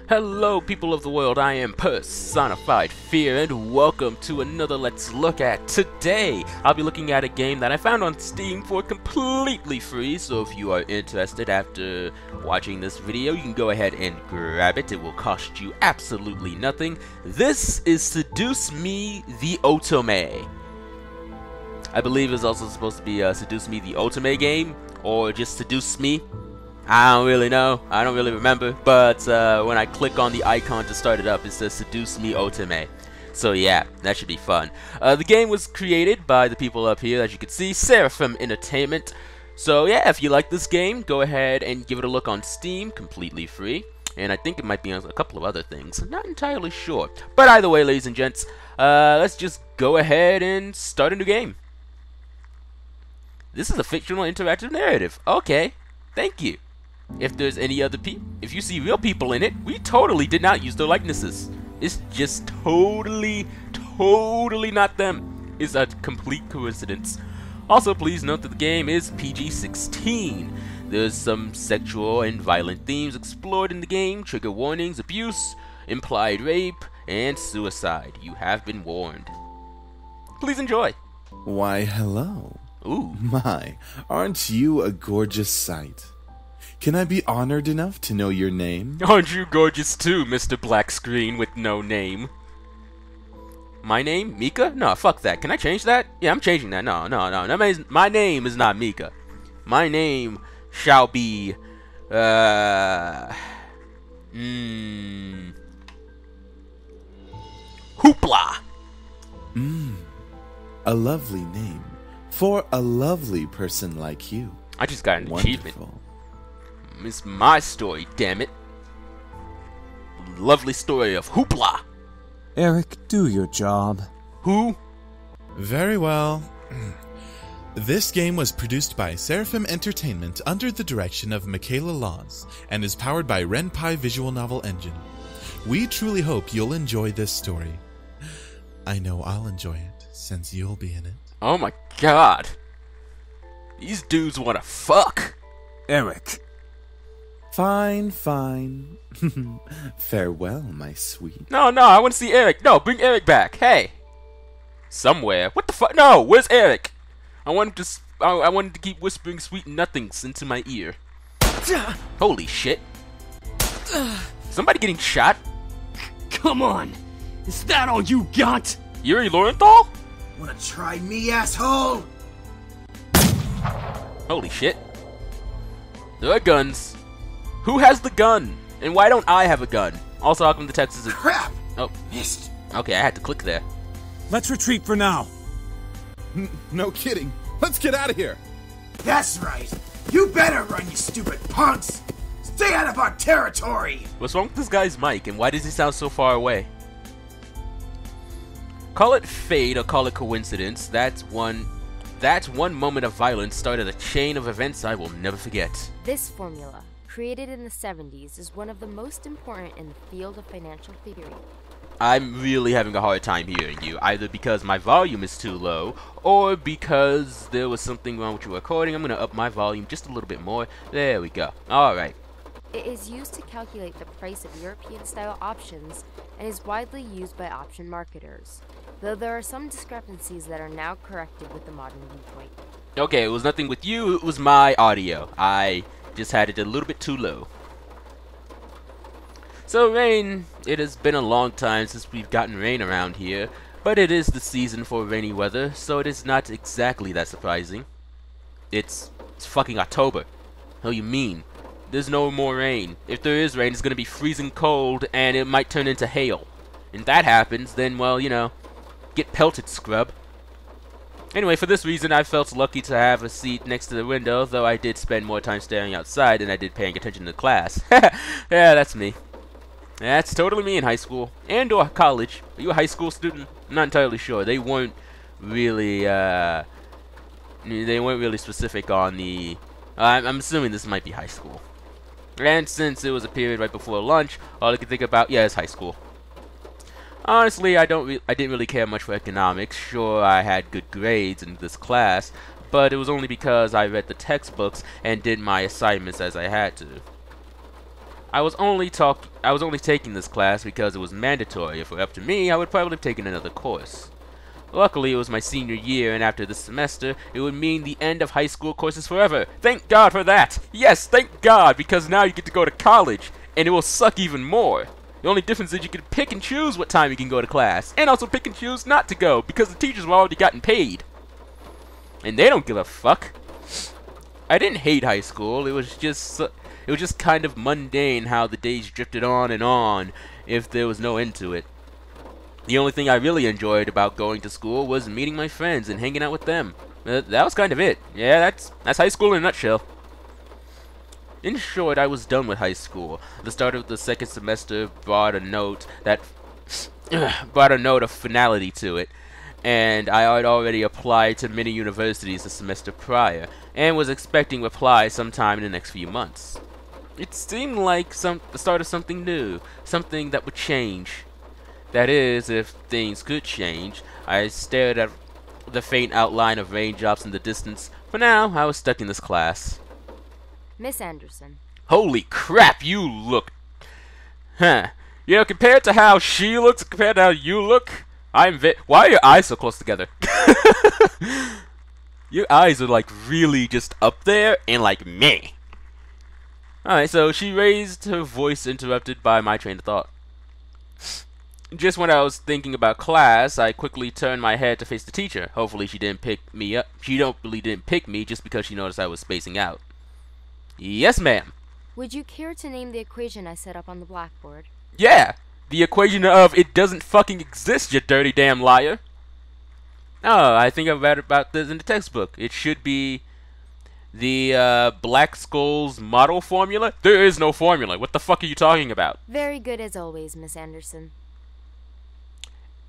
Hello people of the world, I am Personified Fear and welcome to another Let's Look At. Today, I'll be looking at a game that I found on Steam for completely free, so if you are interested after watching this video, you can go ahead and grab it. It will cost you absolutely nothing. This is Seduce Me the Otome. I believe it's also supposed to be a Seduce Me the Otome game, or just Seduce Me. I don't really know, I don't really remember, but when I click on the icon to start it up, it says Seduce Me Otome. So yeah, that should be fun. The game was created by the people up here, as you can see, Seraphim Entertainment. So yeah, if you like this game, go ahead and give it a look on Steam, completely free. And I think it might be on a couple of other things, I'm not entirely sure. But either way, ladies and gents, let's just go ahead and start a new game. This is a fictional interactive narrative. Okay, thank you. If there's any other people, if you see real people in it, we totally did not use their likenesses. It's just totally not them. It's a complete coincidence. Also, please note that the game is PG-16. There's some sexual and violent themes explored in the game, trigger warnings, abuse, implied rape, and suicide. You have been warned. Please enjoy. Why, hello. Ooh. My, aren't you a gorgeous sight? Can I be honored enough to know your name? Aren't you gorgeous too, Mr. Black Screen with no name? My name? Mika? No, fuck that. Can I change that? Yeah, I'm changing that. No. My name is not Mika. My name shall be... Hoopla! A lovely name. For a lovely person like you. I just got an Wonderful. achievement. It's my story, damn it. Lovely story of Hoopla. Eric, do your job. Who? Very well. This game was produced by Seraphim Entertainment under the direction of Michaela Laws and is powered by Ren'Py Visual Novel Engine. We truly hope you'll enjoy this story. I know I'll enjoy it, since you'll be in it. Oh my god. These dudes wanna fuck. Eric. Fine. Farewell, my sweet. No, I wanna see Eric. No, bring Eric back. Hey. Somewhere. What the fuck? No, where's Eric? I wanted to keep whispering sweet nothings into my ear. Holy shit. Somebody getting shot? Come on! Is that all you got? Yuri Lorenthal? Wanna try me, asshole? Holy shit. There are guns. Who has the gun? And why don't I have a gun? Also, how come the text is... Crap! Oh. Missed. Okay, I had to click there. Let's retreat for now. No kidding. Let's get out of here. That's right. You better run, you stupid punks! Stay out of our territory! What's wrong with this guy's mic, and why does he sound so far away? Call it fate or call it coincidence, that's one moment of violence started a chain of events I will never forget. This formula, created in the 70s, is one of the most important in the field of financial theory. I'm really having a hard time hearing you, either because my volume is too low, or because there was something wrong with your recording. I'm going to up my volume just a little bit more. There we go. Alright. It is used to calculate the price of European-style options and is widely used by option marketers, though there are some discrepancies that are now corrected with the modern viewpoint. Okay, it was nothing with you, it was my audio. I just had it a little bit too low. So rain, it has been a long time since we've gotten rain around here, but it is the season for rainy weather, so it is not exactly that surprising. It's fucking October. How you mean? There's no more rain. If there is rain, it's gonna be freezing cold, and it might turn into hail. And if that happens, then, well, you know, get pelted, scrub. Anyway, for this reason, I felt lucky to have a seat next to the window, though I did spend more time staring outside than I did paying attention to class. Yeah, that's me. That's totally me in high school, and or college. Are you a high school student? I'm not entirely sure. They weren't really specific on the... I'm assuming this might be high school. And since it was a period right before lunch, all I could think about, yeah, is high school. Honestly, I didn't really care much for economics. Sure, I had good grades in this class, but it was only because I read the textbooks and did my assignments as I had to. I was only taking this class because it was mandatory. If it were up to me, I would probably have taken another course. Luckily, it was my senior year, and after this semester, it would mean the end of high school courses forever. Thank God for that! Yes, thank God, because now you get to go to college, and it will suck even more. The only difference is you can pick and choose what time you can go to class, and also pick and choose not to go, because the teachers have already gotten paid. And they don't give a fuck. I didn't hate high school, it was just kind of mundane how the days drifted on and on, if there was no end to it. The only thing I really enjoyed about going to school was meeting my friends and hanging out with them. That was kind of it. Yeah, that's high school in a nutshell. In short, I was done with high school. The start of the second semester brought a note of finality to it, and I had already applied to many universities the semester prior, and was expecting reply sometime in the next few months. It seemed like the start of something new, something that would change. That is, if things could change. I stared at the faint outline of raindrops in the distance. For now, I was stuck in this class. Miss Anderson. Holy crap, you look... Huh. You know, compared to how she looks, compared to how you look, why are your eyes so close together? Your eyes are, like, really just up there and, like, meh. Alright, so she raised her voice, interrupted by my train of thought. Just when I was thinking about class, I quickly turned my head to face the teacher. Hopefully she didn't pick me up. She really didn't pick me just because she noticed I was spacing out. Yes, ma'am. Would you care to name the equation I set up on the blackboard? Yeah! The equation of it doesn't fucking exist, you dirty damn liar. Oh, I think I've read about this in the textbook. It should be the Black Skull's model formula. There is no formula. What the fuck are you talking about? Very good as always, Miss Anderson.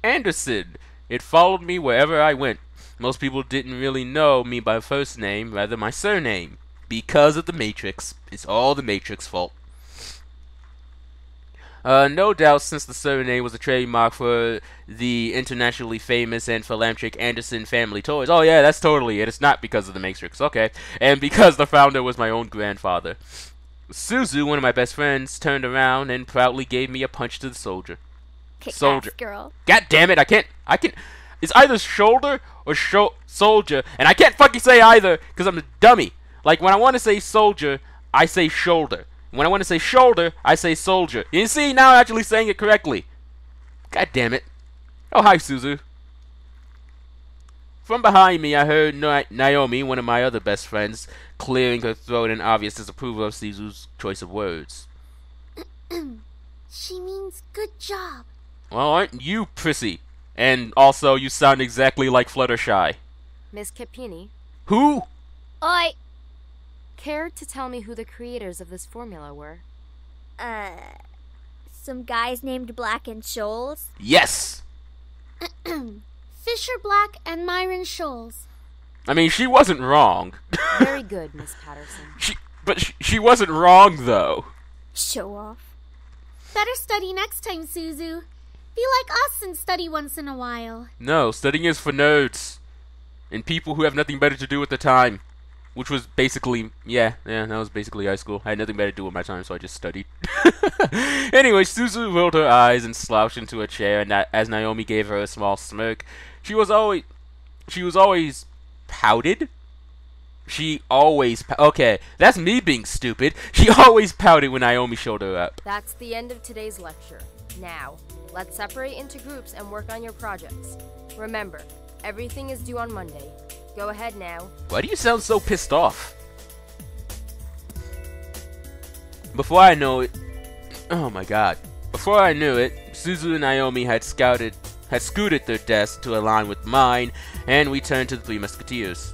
Anderson. It followed me wherever I went. Most people didn't really know me by first name, rather my surname. Because of the Matrix. It's all the Matrix fault. No doubt, since the surname was a trademark for the internationally famous and philanthropic Anderson family toys. Oh yeah, that's totally it. It's not because of the Matrix. Okay. And because the founder was my own grandfather. Suzu, one of my best friends, turned around and proudly gave me a punch to the soldier. Soldier. Girl. God damn it, I can't. It's either shoulder or soldier, and I can't fucking say either, because I'm a dummy. Like, when I want to say soldier, I say shoulder. When I want to say shoulder, I say soldier. You see, now I'm actually saying it correctly. God damn it. Oh, hi, Suzu. From behind me, I heard Naomi, one of my other best friends, clearing her throat in obvious disapproval of Suzu's choice of words. She means good job. Well, aren't you prissy? And also, you sound exactly like Fluttershy. Miss Capini. Who? Oi. Care to tell me who the creators of this formula were? Some guys named Black and Shoals. Yes! Fisher Black and Myron Scholes. I mean, she wasn't wrong. Very good, Miss Patterson. She wasn't wrong, though. Show off. Better study next time, Suzu. Be like us and study once in a while. No, studying is for nerds. And people who have nothing better to do with the time. Which was basically, yeah, that was basically high school. I had nothing better to do with my time, so I just studied. Anyway, Suzu rolled her eyes and slouched into a chair, and as Naomi gave her a small smirk, she was always pouted? Okay, that's me being stupid. She always pouted when Naomi showed her up. That's the end of today's lecture. Now, let's separate into groups and work on your projects. Remember, everything is due on Monday. Go ahead now. Why do you sound so pissed off? Before I know it... Oh my god. Before I knew it, Suzu and Naomi had scooted their desks to align with mine, and we turned to the Three Musketeers.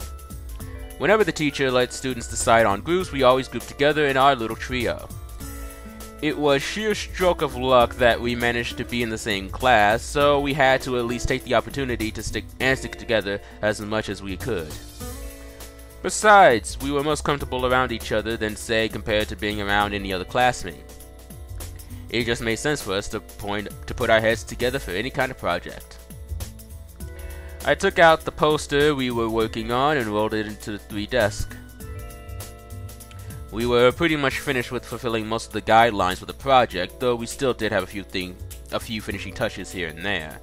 Whenever the teacher let students decide on groups, we always grouped together in our little trio. It was sheer stroke of luck that we managed to be in the same class, so we had to at least take the opportunity to stick together as much as we could. Besides, we were most comfortable around each other than, say, compared to being around any other classmate. It just made sense for us to put our heads together for any kind of project. I took out the poster we were working on and rolled it into the 3 desk. We were pretty much finished with fulfilling most of the guidelines for the project, though we still did have a few finishing touches here and there.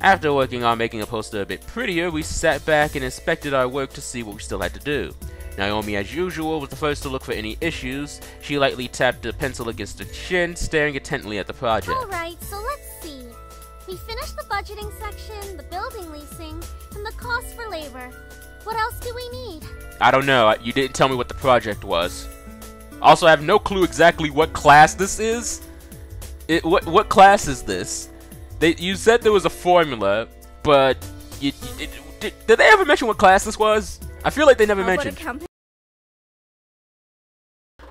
After working on making a poster a bit prettier, we sat back and inspected our work to see what we still had to do. Naomi, as usual, was the first to look for any issues. She lightly tapped a pencil against her chin, staring intently at the project. Alright, so let's see. We finished the budgeting section, the building leasing, and the cost for labor. What else do we need? I don't know. You didn't tell me what the project was. Also, I have no clue exactly what class this is. What class is this? You said there was a formula, but did they ever mention what class this was? I feel like they never mentioned.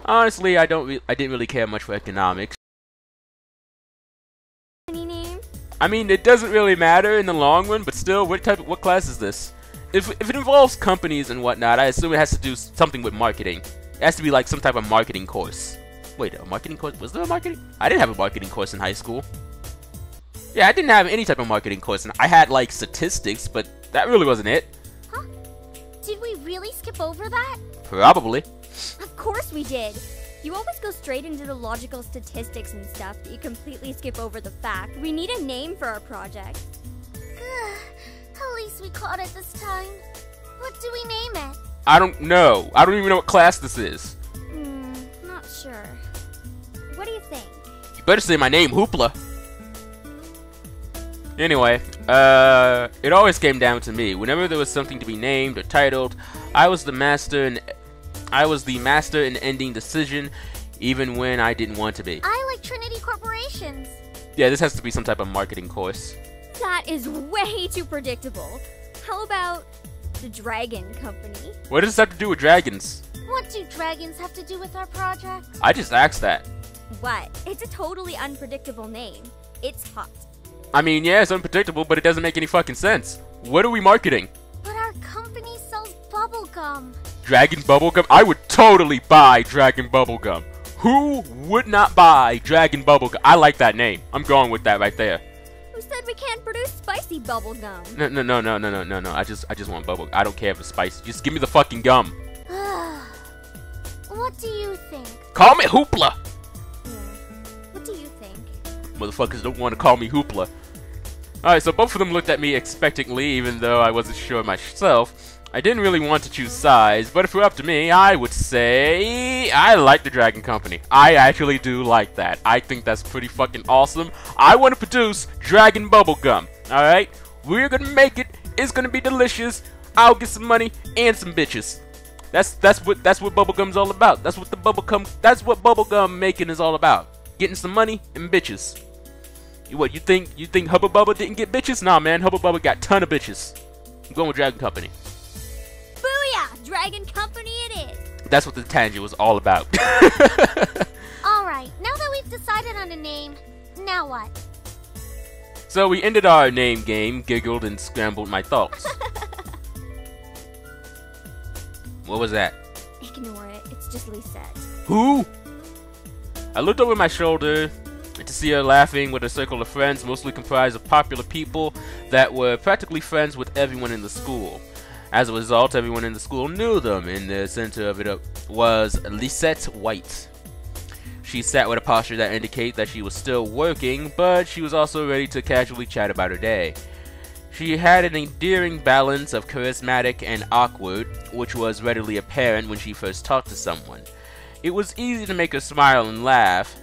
Honestly, I didn't really care much for economics. Any name? I mean, it doesn't really matter in the long run, but still, what class is this? If it involves companies and whatnot, I assume it has to do something with marketing. It has to be like some type of marketing course. Wait, a marketing course? Was there a marketing? I didn't have a marketing course in high school. Yeah, I didn't have any type of marketing course, and I had like statistics, but that really wasn't it. Huh? Did we really skip over that? Probably. Of course we did. You always go straight into the logical statistics and stuff, but you completely skip over the fact we need a name for our project. At least we caught it this time. What do we name it? I don't know. I don't even know what class this is. Not sure. What do you think? You better say my name, Hoopla. Anyway, it always came down to me. Whenever there was something to be named or titled, I was the master in ending decision, even when I didn't want to be. I like Trinity Corporations. Yeah, this has to be some type of marketing course. That is way too predictable. How about the Dragon Company? What does this have to do with dragons? What do dragons have to do with our project? I just asked that. What? It's a totally unpredictable name. It's hot. I mean, yeah, it's unpredictable, but it doesn't make any fucking sense. What are we marketing? But our company sells bubblegum. Dragon Bubblegum? I would totally buy Dragon Bubblegum. Who would not buy Dragon Bubblegum? I like that name. I'm going with that right there. Who said we can't produce spicy bubblegum? No. I just want bubble. I don't care if it's spicy. Just give me the fucking gum. What do you think? Call me Hoopla. Yeah. What do you think? Motherfuckers don't want to call me Hoopla. Alright, so both of them looked at me expectantly, even though I wasn't sure myself. I didn't really want to choose sides, but if it were up to me, I would say I like the Dragon Company. I actually do like that. I think that's pretty fucking awesome. I want to produce Dragon Bubblegum. Alright? We're gonna make it. It's gonna be delicious. I'll get some money and some bitches. That's what bubblegum's all about. That's what bubblegum making is all about. Getting some money and bitches. What, you think Hubba Bubba didn't get bitches? Nah, man, Hubba Bubba got ton of bitches. I'm going with Dragon Company. Booyah! Dragon Company it is! That's what the tangent was all about. Alright, now that we've decided on a name, now what? So we ended our name game, giggled, and scrambled my thoughts. What was that? Ignore it. It's just Lisette. Who? I looked over my shoulder to see her laughing with a circle of friends, mostly comprised of popular people that were practically friends with everyone in the school. As a result, everyone in the school knew them, and the center of it was Lisette White. She sat with a posture that indicated that she was still working, but she was also ready to casually chat about her day. She had an endearing balance of charismatic and awkward, which was readily apparent when she first talked to someone. It was easy to make her smile and laugh,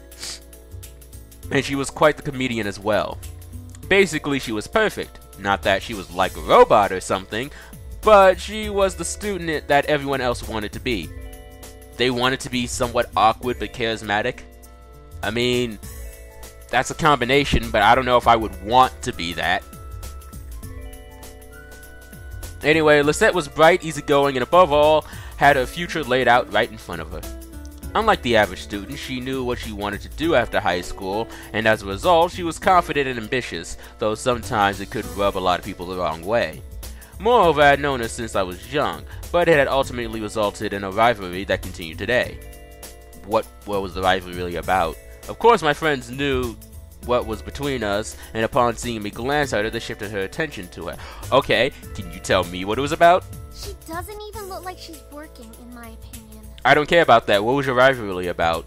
and she was quite the comedian as well. Basically, she was perfect. Not that she was like a robot or something, but she was the student that everyone else wanted to be. They wanted to be somewhat awkward but charismatic. I mean, that's a combination, but I don't know if I would want to be that. Anyway, Lisette was bright, easygoing, and above all, had her future laid out right in front of her. Unlike the average student, she knew what she wanted to do after high school, and as a result, she was confident and ambitious, though sometimes it could rub a lot of people the wrong way. Moreover, I had known her since I was young, but it had ultimately resulted in a rivalry that continued today. What was the rivalry really about? Of course, my friends knew what was between us, and upon seeing me glance at her, they shifted her attention to her. Okay, can you tell me what it was about? She doesn't even look like she's working, in my opinion. I don't care about that. What was your rivalry about?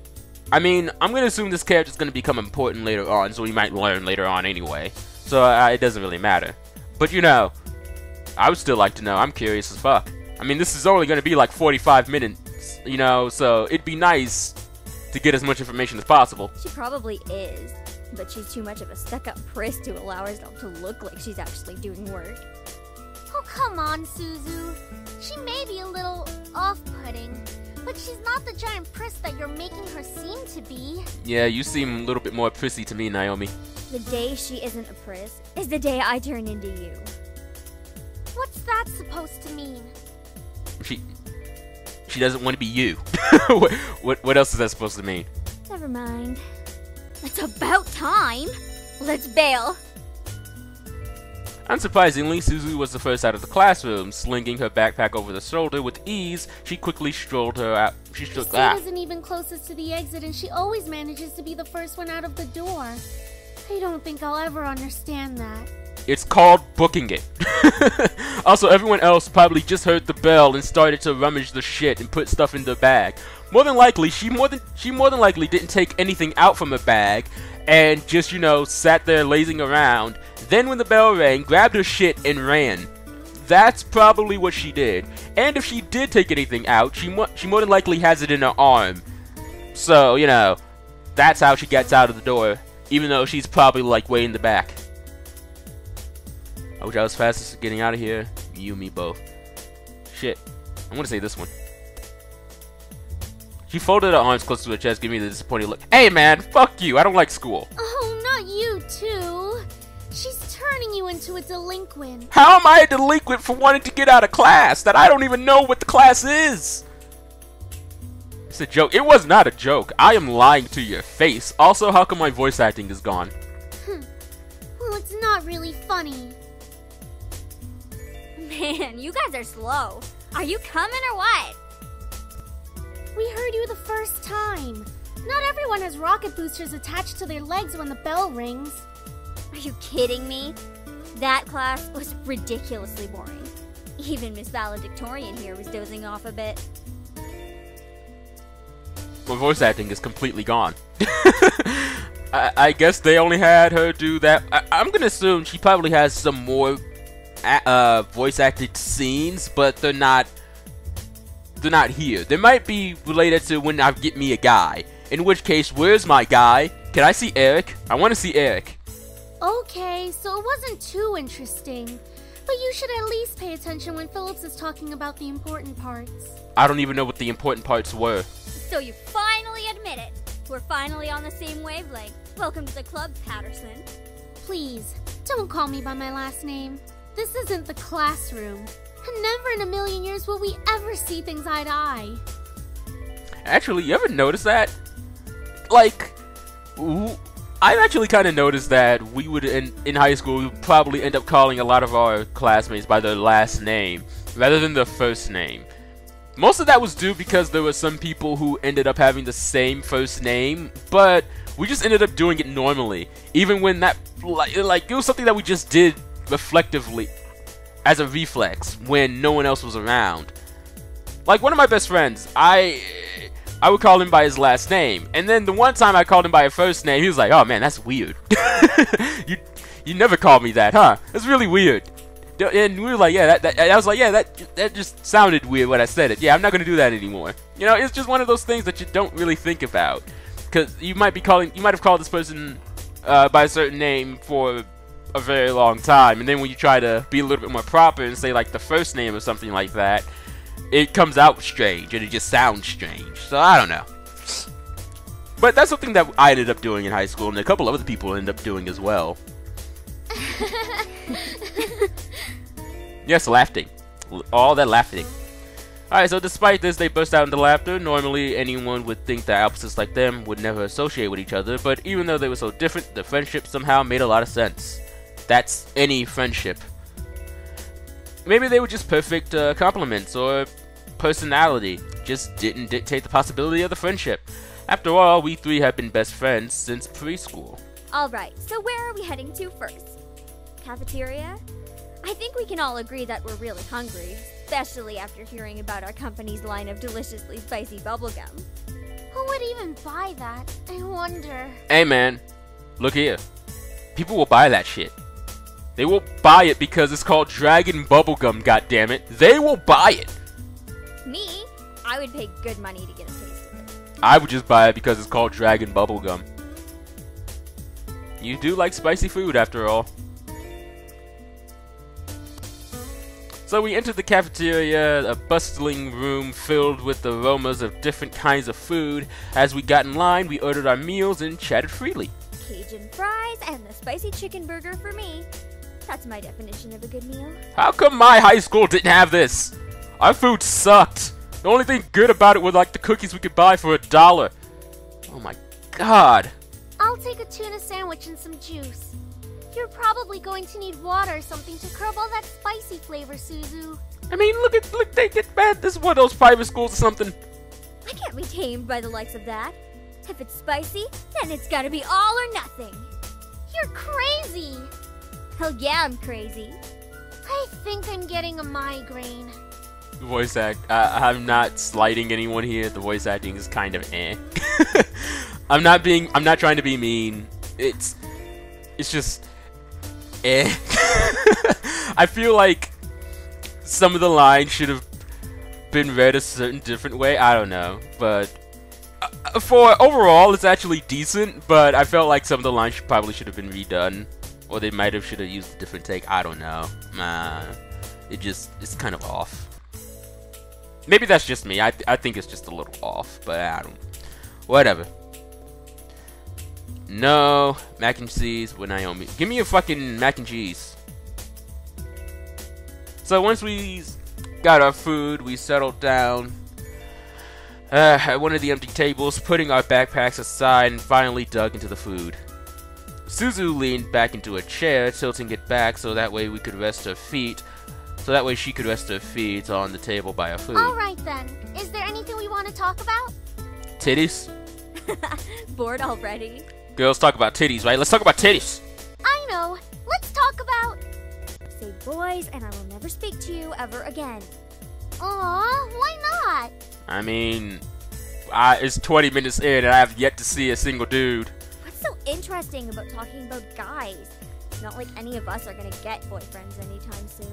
I mean, I'm gonna assume this character's gonna become important later on, so we might learn later on anyway. So it doesn't really matter. But you know, I would still like to know. I'm curious as fuck. I mean, this is only gonna be like 45 minutes, you know, so it'd be nice to get as much information as possible. She probably is, but she's too much of a stuck-up priss to allow herself to look like she's actually doing work. Oh, come on, Suzu. She may be a little off-putting, but she's not the giant priss that you're making her seem to be. Yeah, you seem a little bit more prissy to me, Naomi. The day she isn't a priss is the day I turn into you. What's that supposed to mean? She doesn't want to be you. What else is that supposed to mean? Never mind. It's about time. Let's bail. Unsurprisingly, Suzu was the first out of the classroom. Slinging her backpack over the shoulder with ease, she quickly strolled her out. She Her seat isn't even closest to the exit, and she always manages to be the first one out of the door. I don't think I'll ever understand that. It's called booking it. Also, everyone else probably just heard the bell and started to rummage the shit and put stuff in the bag. More than likely, she more than likely didn't take anything out from her bag and just, you know, sat there lazing around. Then when the bell rang, grabbed her shit and ran. That's probably what she did. And if she did take anything out, she more than likely has it in her arm. So, you know, that's how she gets out of the door, even though she's probably like way in the back. I wish I was fastest at getting out of here. You and me both. Shit. I'm gonna say this one. She folded her arms close to her chest, giving me the disappointed look. Hey man, fuck you. I don't like school. Oh, not you too. She's turning you into a delinquent. How am I a delinquent for wanting to get out of class? That I don't even know what the class is. It's a joke. It was not a joke. I am lying to your face. Also, how come my voice acting is gone? Well, it's not really funny. Man, you guys are slow. Are you coming or what? We heard you the first time. Not everyone has rocket boosters attached to their legs when the bell rings. Are you kidding me? That class was ridiculously boring. Even Miss Valedictorian here was dozing off a bit. My voice acting is completely gone. I guess they only had her do that. I'm gonna assume she probably has some more voice acted scenes, but they're not here. They might be related to when I get me a guy. In which case, where's my guy? Can I see Eric? I want to see Eric. Okay, so it wasn't too interesting. But you should at least pay attention when Phillips is talking about the important parts. I don't even know what the important parts were. So you finally admit it. We're finally on the same wavelength. Welcome to the club, Patterson. Please, don't call me by my last name. This isn't the classroom. And never in a million years will we ever see things eye to eye. Actually, you ever notice that? Like, I've actually kind of noticed that we would, in high school, we would probably end up calling a lot of our classmates by their last name, rather than their first name. Most of that was due because there were some people who ended up having the same first name, but we just ended up doing it normally. Even when that, like it was something that we just did reflectively, as a reflex, when no one else was around. Like, one of my best friends, I would call him by his last name, and then the one time I called him by his first name, he was like, "Oh man, that's weird. you never called me that, huh? That's really weird." And we were like, "Yeah, I was like, yeah, that just sounded weird when I said it. Yeah, I'm not gonna do that anymore." You know, it's just one of those things that you don't really think about, because you might have called this person by a certain name for a very long time, and then when you try to be a little bit more proper and say like the first name or something like that, it comes out strange and it just sounds strange. So I don't know. But that's something that I ended up doing in high school, and a couple other people ended up doing as well. Yes, laughing. All that laughing. Alright, so despite this, they burst out into laughter. Normally, anyone would think that opposites like them would never associate with each other, but even though they were so different, the friendship somehow made a lot of sense. That's any friendship. Maybe they were just perfect complements, or personality just didn't dictate the possibility of the friendship. After all, we three have been best friends since preschool. Alright, so where are we heading to first? Cafeteria? I think we can all agree that we're really hungry, especially after hearing about our company's line of deliciously spicy bubblegum. Who would even buy that? I wonder. Hey man, look here. People will buy that shit. They will buy it because it's called Dragon Bubblegum, goddammit. They will buy it. Me? I would pay good money to get a taste of it. I would just buy it because it's called Dragon Bubblegum. You do like spicy food after all. So we entered the cafeteria, a bustling room filled with the aromas of different kinds of food. As we got in line, we ordered our meals and chatted freely. Cajun fries and the spicy chicken burger for me. That's my definition of a good meal. How come my high school didn't have this? Our food sucked. The only thing good about it was like the cookies we could buy for $1. Oh my god. I'll take a tuna sandwich and some juice. You're probably going to need water or something to curb all that spicy flavor, Suzu. I mean, look, they get bad. This is one of those private schools or something. I can't be tamed by the likes of that. If it's spicy, then it's gotta be all or nothing. You're crazy! Hell yeah, I'm crazy. I think I'm getting a migraine. The voice act. I'm not slighting anyone here. The voice acting is kind of eh. I'm not trying to be mean. It's just eh. I feel like some of the lines should have been read a certain different way. I don't know, but for overall, it's actually decent. But I felt like some of the lines probably should have been redone, or they might have should have used a different take. I don't know. It's kind of off. Maybe that's just me. I think it's just a little off, but I don't. Whatever. No mac and cheese with Naomi. Give me a fucking mac and cheese. So once we got our food, we settled down at one of the empty tables, putting our backpacks aside, and finally dug into the food. Suzu leaned back into a chair, tilting it back so that way we could rest her feet. So that way she could rest her feet on the table by our food. Alright then. Is there anything we want to talk about? Titties? Bored already? Girls talk about titties, right? Let's talk about titties. I know. Let's talk about... Say boys, and I will never speak to you ever again. Aw, why not? I mean, it's 20 minutes in and I have yet to see a single dude. What's so interesting about talking about guys? It's not like any of us are gonna get boyfriends anytime soon.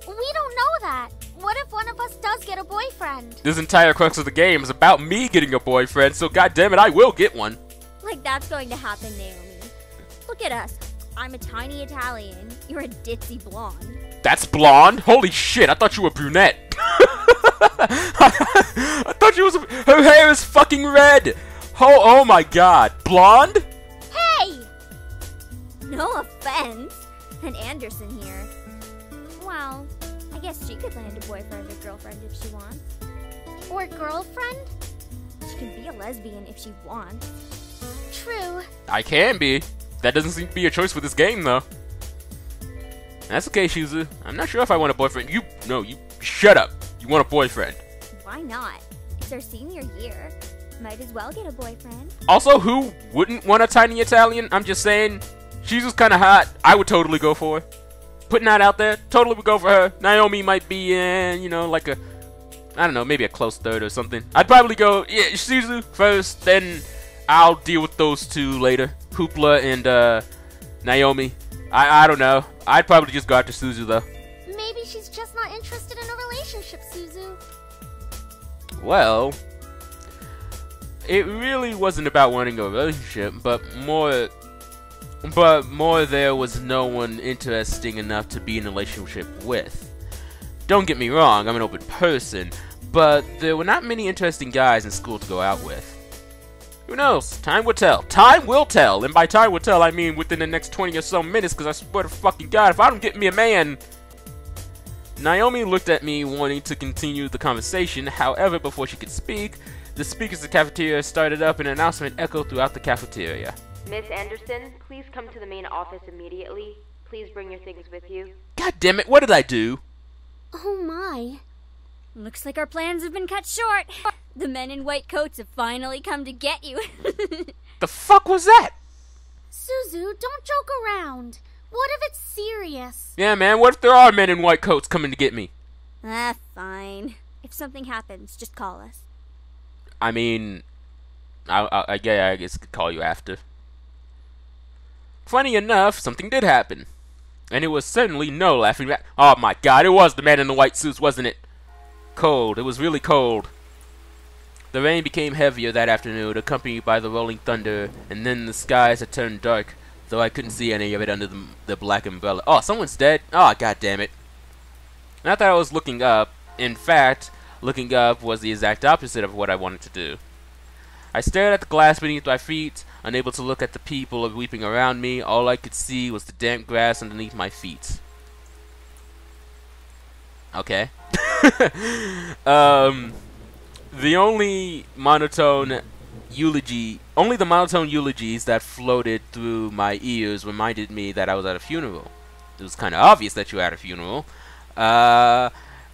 We don't know that. What if one of us does get a boyfriend? This entire crux of the game is about me getting a boyfriend, so goddammit, I will get one. Like that's going to happen, Naomi. Look at us. I'm a tiny Italian. You're a ditzy blonde. That's blonde? Holy shit, I thought you were brunette. I thought she was... Her hair is fucking red. Oh my god. Blonde? Hey! No offense. And Anderson here. Well, I guess she could land a boyfriend or girlfriend if she wants. Or girlfriend? She can be a lesbian if she wants. True. I can be. That doesn't seem to be a choice for this game, though. That's okay, Shizu. I'm not sure if I want a boyfriend. You shut up. You want a boyfriend. Why not? It's our senior year. Might as well get a boyfriend. Also, who wouldn't want a tiny Italian? I'm just saying. Shizu's kind of hot. I would totally go for her. Putting that out there, totally would go for her. Naomi might be in, like a, I don't know, maybe a close third or something. I'd probably go, yeah, Shizu first, then I'll deal with those two later. Hoopla and Naomi. I don't know. I'd probably just go after Suzu though. Maybe she's just not interested in a relationship, Suzu. Well, it really wasn't about wanting a relationship, but more there was no one interesting enough to be in a relationship with. Don't get me wrong, I'm an open person, but there were not many interesting guys in school to go out with. Who knows? Time will tell. Time will tell! And by time will tell, I mean within the next 20 or so minutes, because I swear to fucking God, if I don't get me a man... Naomi looked at me, wanting to continue the conversation. However, before she could speak, the speakers of the cafeteria started up and an announcement echoed throughout the cafeteria. Miss Anderson, please come to the main office immediately. Please bring your things with you. God damn it, what did I do? Oh my. Looks like our plans have been cut short. The men in white coats have finally come to get you. The fuck was that? Suzu, don't joke around. What if it's serious? Yeah, man, what if there are men in white coats coming to get me? Ah, fine. If something happens, just call us. I mean, I guess I could call you after. Funny enough, something did happen. And it was certainly no laughing matter. Oh my god, it was the man in the white suits, wasn't it? Cold. It was really cold. The rain became heavier that afternoon, accompanied by the rolling thunder, and then the skies had turned dark, though I couldn't see any of it under the black umbrella. Oh, someone's dead? Oh, god damn it. Not that I was looking up. In fact, looking up was the exact opposite of what I wanted to do. I stared at the glass beneath my feet, unable to look at the people weeping around me. All I could see was the damp grass underneath my feet. Okay. The only monotone eulogies that floated through my ears reminded me that I was at a funeral. It was kind of obvious that you were at a funeral.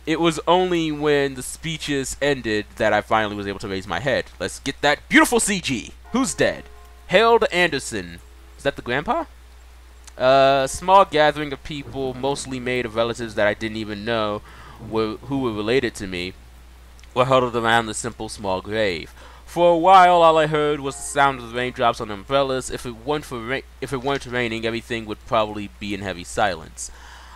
It was only when the speeches ended that I finally was able to raise my head. Let's get that beautiful CG. Who's dead? Harold Anderson. Is that the grandpa? A small gathering of people, mostly made of relatives that I didn't even know who were related to me, were huddled around the simple small grave. For a while, all I heard was the sound of the raindrops on the umbrellas. If it weren't raining, everything would probably be in heavy silence.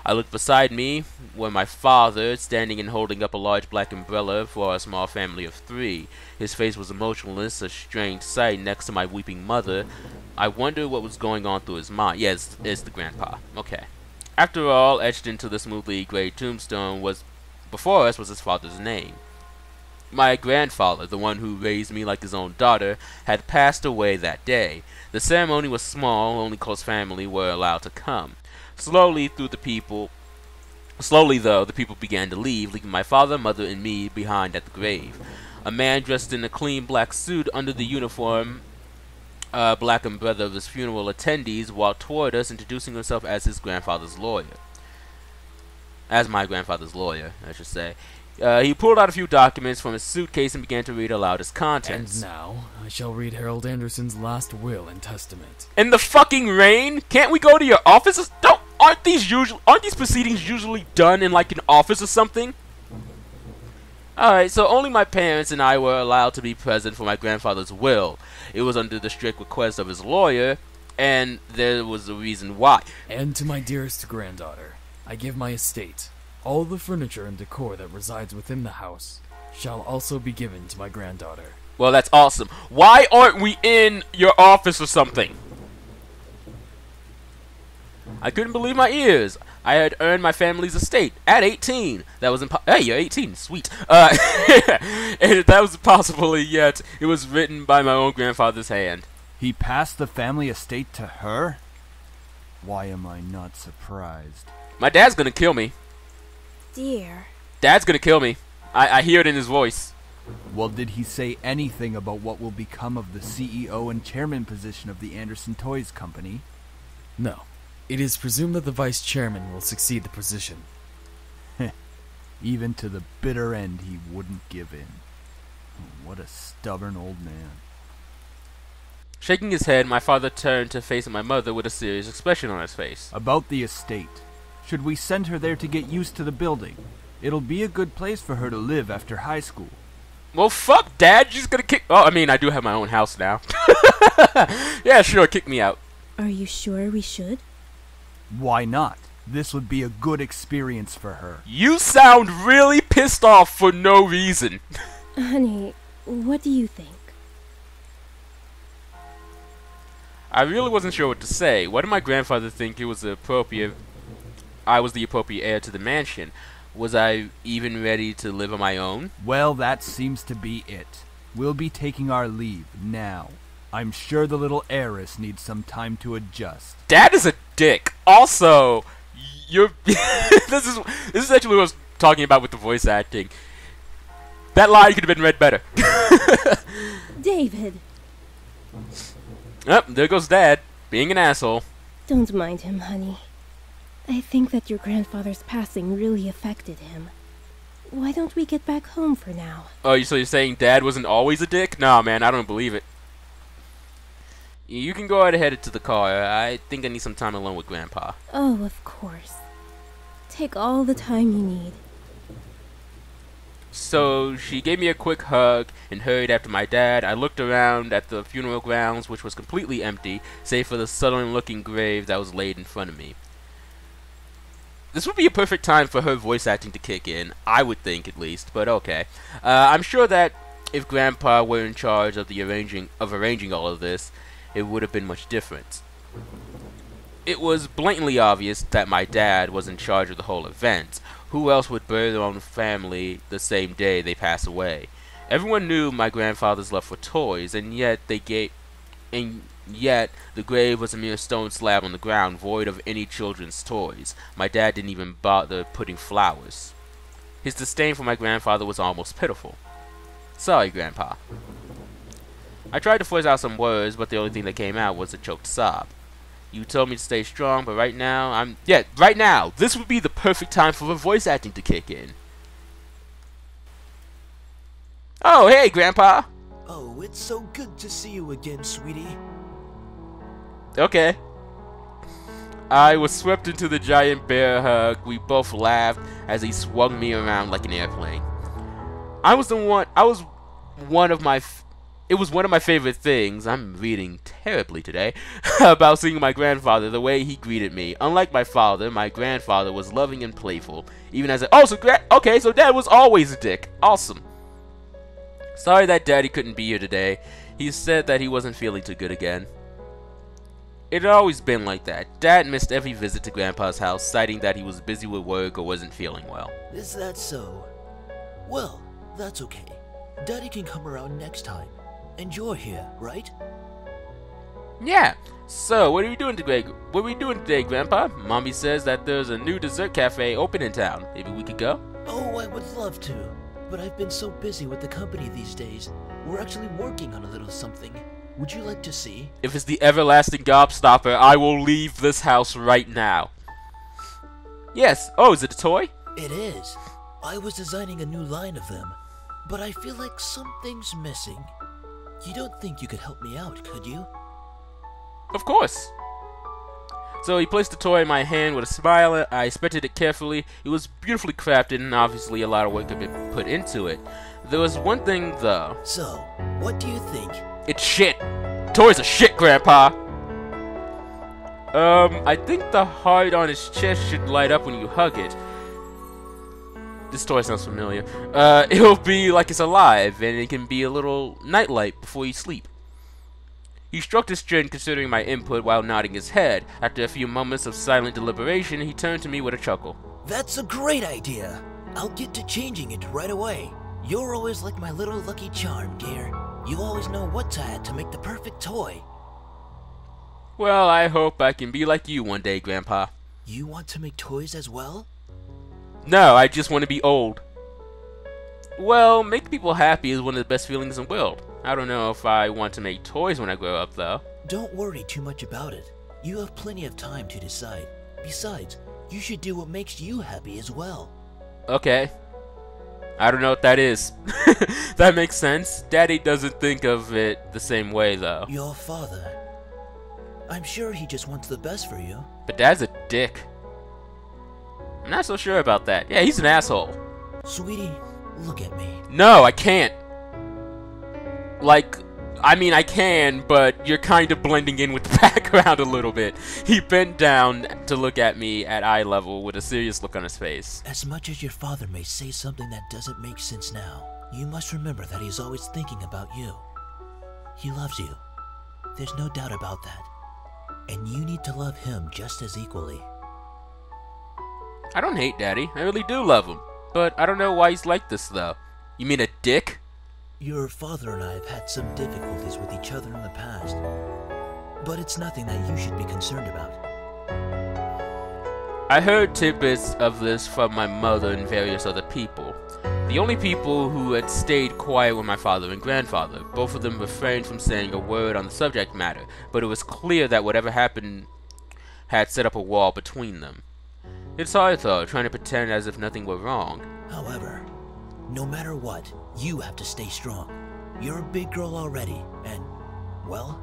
I looked beside me, where my father, standing and holding up a large black umbrella for our small family of 3. His face was emotionless, a strange sight next to my weeping mother. I wondered what was going on through his mind. Yes, it's the grandpa. Okay. After all, etched into the smoothly gray tombstone before us was his father's name. My grandfather, the one who raised me like his own daughter, had passed away that day. The ceremony was small, only close family were allowed to come. Slowly, though, the people began to leave, leaving my father, mother, and me behind at the grave. A man dressed in a clean black suit under the uniform, black umbrella of his funeral attendees, walked toward us, introducing himself as my grandfather's lawyer, I should say. He pulled out a few documents from his suitcase and began to read aloud his contents. And now, I shall read Harold Anderson's last will and testament. In the fucking rain? Can't we go to your office? Aren't these proceedings usually done in like an office or something? Alright, so only my parents and I were allowed to be present for my grandfather's will. It was under the strict request of his lawyer, and there was a reason why. And to my dearest granddaughter, I give my estate. All the furniture and decor that resides within the house shall also be given to my granddaughter. Well, that's awesome. Why aren't we in your office or something? I couldn't believe my ears. I had earned my family's estate at 18. That was Hey, you're 18. Sweet. And that was impossible, yet it was written by my own grandfather's hand. He passed the family estate to her? Why am I not surprised? My dad's gonna kill me. Dear. Dad's gonna kill me. I hear it in his voice. Well, did he say anything about what will become of the CEO and chairman position of the Anderson Toys Company? No. It is presumed that the vice chairman will succeed the position. Even to the bitter end, he wouldn't give in. What a stubborn old man. Shaking his head, my father turned to face my mother with a serious expression on his face. About the estate. Should we send her there to get used to the building? It'll be a good place for her to live after high school. Well, fuck, Dad. You're just gonna kick... Oh, I mean, I do have my own house now. Yeah, sure, kick me out. Are you sure we should? Why not? This would be a good experience for her. You sound really pissed off for no reason. Honey, what do you think? I really wasn't sure what to say. Why did my grandfather think it was appropriate... I was the appropriate heir to the mansion? Was I even ready to live on my own? Well, that seems to be it. We'll be taking our leave now. I'm sure the little heiress needs some time to adjust. Dad is a dick. Also, you're... this is actually what I was talking about with the voice acting. That line could have been read better. David. Oh, there goes Dad, being an asshole. Don't mind him, honey. I think that your grandfather's passing really affected him. Why don't we get back home for now? Oh, so you're saying Dad wasn't always a dick? Nah, man, I don't believe it. You can go right ahead to the car. I think I need some time alone with Grandpa. Oh, of course. Take all the time you need. So she gave me a quick hug and hurried after my dad. I looked around at the funeral grounds, which was completely empty, save for the sullen-looking grave that was laid in front of me. This would be a perfect time for her voice acting to kick in, I would think at least, but okay. I'm sure that if Grandpa were in charge of the arranging all of this, it would have been much different. It was blatantly obvious that my dad was in charge of the whole event. Who else would bury their own family the same day they pass away? Everyone knew my grandfather's love for toys, and yet the grave was a mere stone slab on the ground, void of any children's toys. My dad didn't even bother putting flowers. His disdain for my grandfather was almost pitiful. Sorry, Grandpa. I tried to force out some words, but the only thing that came out was a choked sob. You told me to stay strong, but right now, right now, this would be the perfect time for the voice acting to kick in. Oh, hey, Grandpa! Oh, it's so good to see you again, sweetie. Okay. I was swept into the giant bear hug. We both laughed as he swung me around like an airplane. It was one of my favorite things, I'm reading terribly today, about seeing my grandfather, the way he greeted me. Unlike my father, my grandfather was loving and playful, even as so Dad was always a dick. Awesome. Sorry that Daddy couldn't be here today. He said that he wasn't feeling too good again. It had always been like that. Dad missed every visit to Grandpa's house, citing that he was busy with work or wasn't feeling well. Is that so? Well, that's okay. Daddy can come around next time. And you're here, right? Yeah. So, what are we doing today, Grandpa? Mommy says that there's a new dessert cafe open in town. Maybe we could go? Oh, I would love to. But I've been so busy with the company these days. We're actually working on a little something. Would you like to see? If it's the everlasting gobstopper, I will leave this house right now. Yes. Oh, is it a toy? It is. I was designing a new line of them. But I feel like something's missing. You don't think you could help me out, could you? Of course. So he placed the toy in my hand with a smile. I inspected it carefully. It was beautifully crafted and obviously a lot of work had been put into it. There was one thing though. So, what do you think? It's shit. Toys are shit, Grandpa. I think the heart on his chest should light up when you hug it. This toy sounds familiar. It'll be like it's alive, and it can be a little nightlight before you sleep. He stroked his chin, considering my input while nodding his head. After a few moments of silent deliberation, he turned to me with a chuckle. That's a great idea. I'll get to changing it right away. You're always like my little lucky charm, dear. You always know what to add to make the perfect toy. Well, I hope I can be like you one day, Grandpa. You want to make toys as well? No, I just want to be old. Well, make people happy is one of the best feelings in the world. I don't know if I want to make toys when I grow up, though. Don't worry too much about it. You have plenty of time to decide. Besides, you should do what makes you happy as well. Okay. I don't know what that is. That makes sense. Daddy doesn't think of it the same way, though. Your father. I'm sure he just wants the best for you. But Dad's a dick. I'm not so sure about that. Yeah, he's an asshole. Sweetie, look at me. No, I can't. I mean, I can, but you're kind of blending in with the background a little bit. He bent down to look at me at eye level with a serious look on his face. As much as your father may say something that doesn't make sense now, you must remember that he's always thinking about you. He loves you. There's no doubt about that. And you need to love him just as equally. I don't hate Daddy. I really do love him. But I don't know why he's like this, though. You mean a dick? Your father and I have had some difficulties with each other in the past. But it's nothing that you should be concerned about. I heard tidbits of this from my mother and various other people. The only people who had stayed quiet were my father and grandfather. Both of them refrained from saying a word on the subject matter, but it was clear that whatever happened had set up a wall between them. It's hard, though, trying to pretend as if nothing were wrong. However, no matter what, you have to stay strong. You're a big girl already, and, well,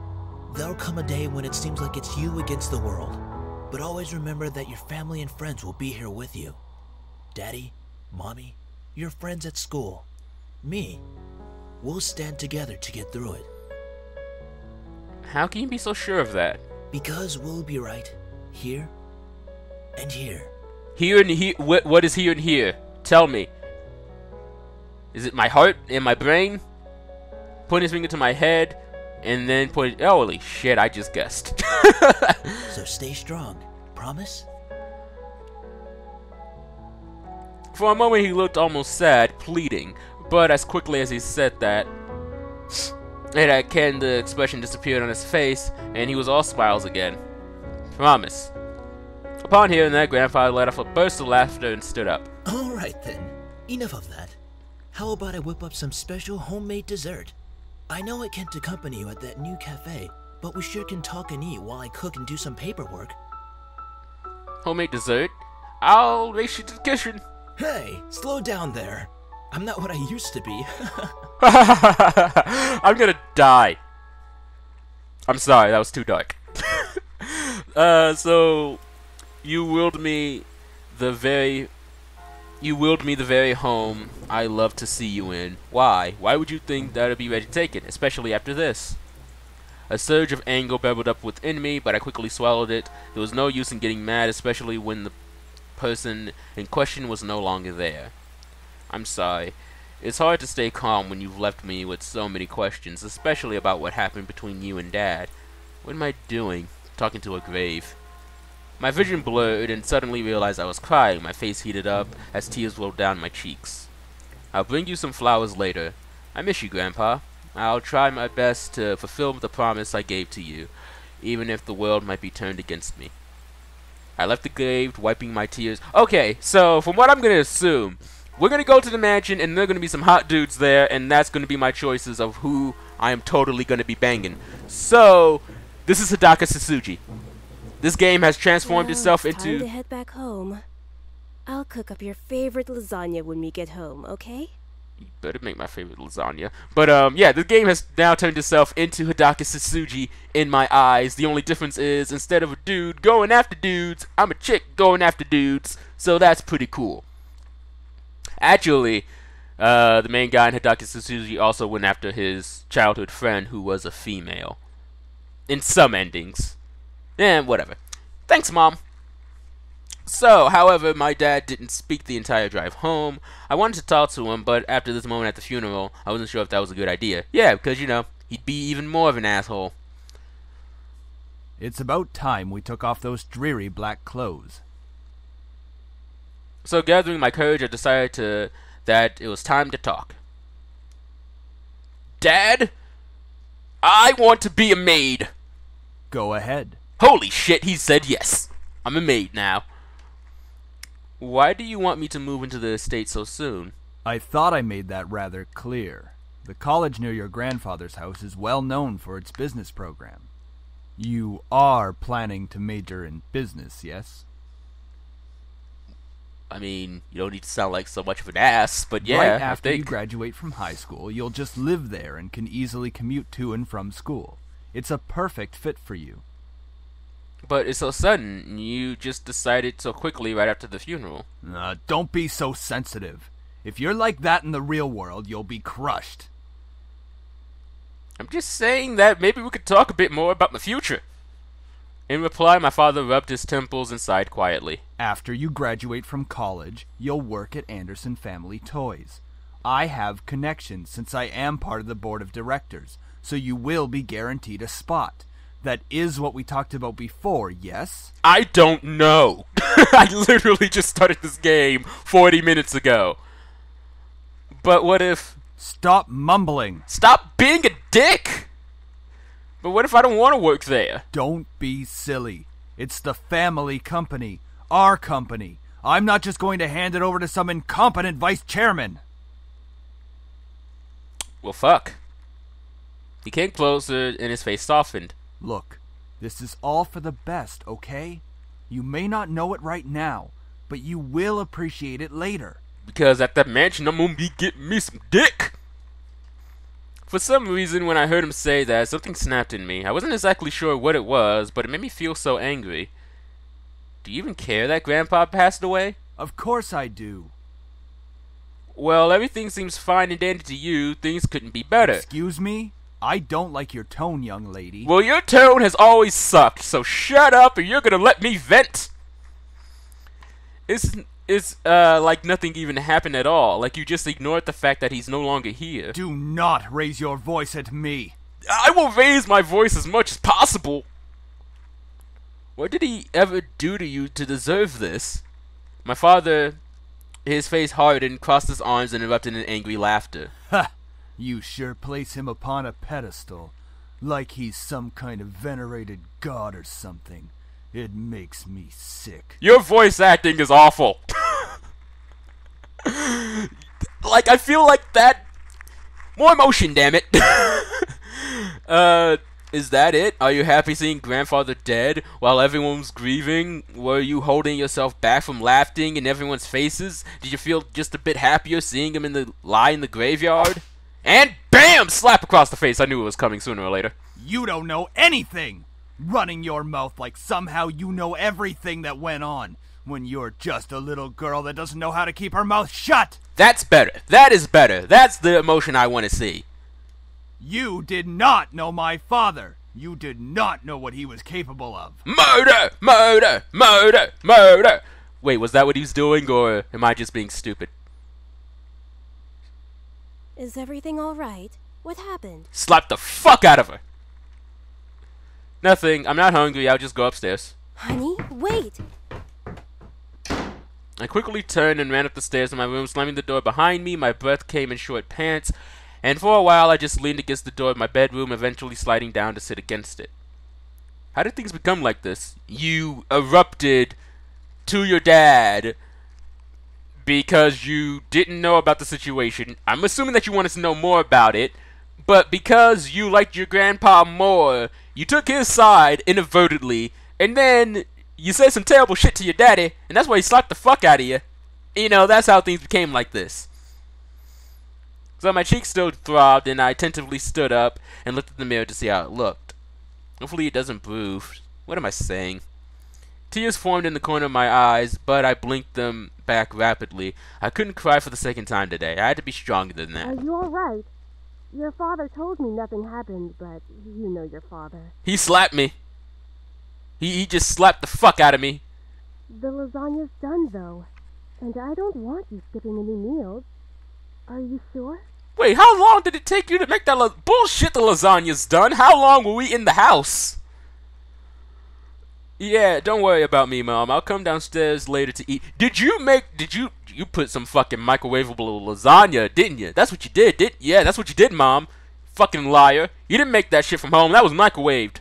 There'll come a day when it seems like it's you against the world. But always remember that your family and friends will be here with you. Daddy, Mommy, your friends at school, me. We'll stand together to get through it. How can you be so sure of that? Because we'll be right here and here. Here and here? What is here and here? Tell me. Is it my heart and my brain? Putting his finger to my head, and then put. Holy shit! I just guessed. So stay strong. Promise? For a moment, he looked almost sad, pleading. But as quickly as he said that, the expression disappeared on his face, and he was all smiles again. Promise. Upon hearing that, Grandfather let off a burst of laughter and stood up. Alright then. Enough of that. How about I whip up some special homemade dessert? I know I can't accompany you at that new cafe, but we sure can talk and eat while I cook and do some paperwork. Homemade dessert? I'll race you to the kitchen. Hey, slow down there. I'm not what I used to be. I'm gonna die. I'm sorry, that was too dark. So you willed me the very home I love to see you in. Why? Why would you think that I'd be ready to take it, especially after this? A surge of anger bubbled up within me, but I quickly swallowed it. There was no use in getting mad, especially when the person in question was no longer there. I'm sorry. It's hard to stay calm when you've left me with so many questions, especially about what happened between you and Dad. What am I doing? Talking to a grave. My vision blurred and suddenly realized I was crying. My face heated up as tears rolled down my cheeks. I'll bring you some flowers later. I miss you, Grandpa. I'll try my best to fulfill the promise I gave to you, even if the world might be turned against me. I left the grave, wiping my tears. Okay, so from what I'm going to assume, we're going to go to the mansion and there are going to be some hot dudes there, and that's going to be my choices of who I am totally going to be banging. So, this is Hidaka Satsuji. This game has transformed itself it's into... time to head back home. I'll cook up your favorite lasagna when we get home, okay? You better make my favorite lasagna. But, yeah, the game has now turned itself into Hidaka Satsuji in my eyes. The only difference is, instead of a dude going after dudes, I'm a chick going after dudes. So that's pretty cool. Actually, the main guy in Hidaka Satsuji also went after his childhood friend who was a female. In some endings. Whatever. Thanks, Mom. So, however, my dad didn't speak the entire drive home. I wanted to talk to him, but after this moment at the funeral, I wasn't sure if that was a good idea. Yeah, because, you know, he'd be even more of an asshole. It's about time we took off those dreary black clothes. So, gathering my courage, I decided that it was time to talk. Dad, I want to be a maid. Go ahead. Holy shit, he said yes. I'm a maid now. Why do you want me to move into the estate so soon? I thought I made that rather clear. The college near your grandfather's house is well known for its business program. You are planning to major in business, yes? I mean, you don't need to sound like so much of an ass, but yeah, right after you graduate from high school, you'll just live there and can easily commute to and from school. It's a perfect fit for you. But it's so sudden. You just decided so quickly right after the funeral. Don't be so sensitive. If you're like that in the real world, you'll be crushed. I'm just saying that maybe we could talk a bit more about the future. In reply, my father rubbed his temples and sighed quietly. After you graduate from college, you'll work at Anderson Family Toys. I have connections since I am part of the board of directors, so you will be guaranteed a spot. That is what we talked about before, yes? I don't know. I literally just started this game 40 minutes ago. But what if... Stop mumbling. Stop being a dick! But what if I don't want to work there? Don't be silly. It's the family company. Our company. I'm not just going to hand it over to some incompetent vice chairman. Well, fuck. He came closer and his face softened. Look, this is all for the best, okay? You may not know it right now, but you will appreciate it later. Because at that mansion, I'm gonna be getting me some dick. For some reason, when I heard him say that, something snapped in me. I wasn't exactly sure what it was, but it made me feel so angry. Do you even care that Grandpa passed away? Of course I do. Well, everything seems fine and dandy to you. Things couldn't be better. Excuse me? I don't like your tone, young lady. Well, your tone has always sucked, so shut up or you're gonna let me vent. It's like nothing even happened at all. Like you just ignored the fact that he's no longer here. Do not raise your voice at me. I will raise my voice as much as possible. What did he ever do to you to deserve this? My father, his face hardened, crossed his arms, and erupted in angry laughter. Ha! You sure place him upon a pedestal, like he's some kind of venerated god or something. It makes me sick. Your voice acting is awful. Like, I feel like that... More emotion, damn it. Is that it? Are you happy seeing grandfather dead while everyone's grieving? Were you holding yourself back from laughing in everyone's faces? Did you feel just a bit happier seeing him lie in the graveyard? And BAM! Slap across the face. I knew it was coming sooner or later. You don't know anything! Running your mouth like somehow you know everything that went on, when you're just a little girl that doesn't know how to keep her mouth shut! That's better. That is better. That's the emotion I want to see. You did not know my father. You did not know what he was capable of. Murder! Murder! Murder! Murder! Wait, was that what he was doing, or am I just being stupid? Is everything all right? What happened? Slap the fuck out of her! Nothing. I'm not hungry. I'll just go upstairs. Honey, wait! I quickly turned and ran up the stairs to my room, slamming the door behind me. My breath came in short pants, and for a while I just leaned against the door of my bedroom, eventually sliding down to sit against it. How did things become like this? You erupted to your dad because you didn't know about the situation. I'm assuming that you wanted to know more about it, but because you liked your grandpa more, you took his side inadvertently, and then you said some terrible shit to your daddy, and that's why he slapped the fuck out of you. You know, that's how things became like this. So my cheeks still throbbed, and I tentatively stood up and looked at the mirror to see how it looked. Hopefully it doesn't bruise. What am I saying? Tears formed in the corner of my eyes, but I blinked them back rapidly. I couldn't cry for the second time today. I had to be stronger than that. Are you all right? Your father told me nothing happened, but you know your father. He slapped me. He just slapped the fuck out of me. The lasagna's done, though. And I don't want you skipping any meals. Are you sure? Wait, how long did it take you to make that bullshit? The lasagna's done. How long were we in the house? Yeah, don't worry about me, Mom. I'll come downstairs later to eat. You put some fucking microwavable lasagna, didn't you? That's what you did, yeah, that's what you did, Mom. Fucking liar. You didn't make that shit from home. That was microwaved.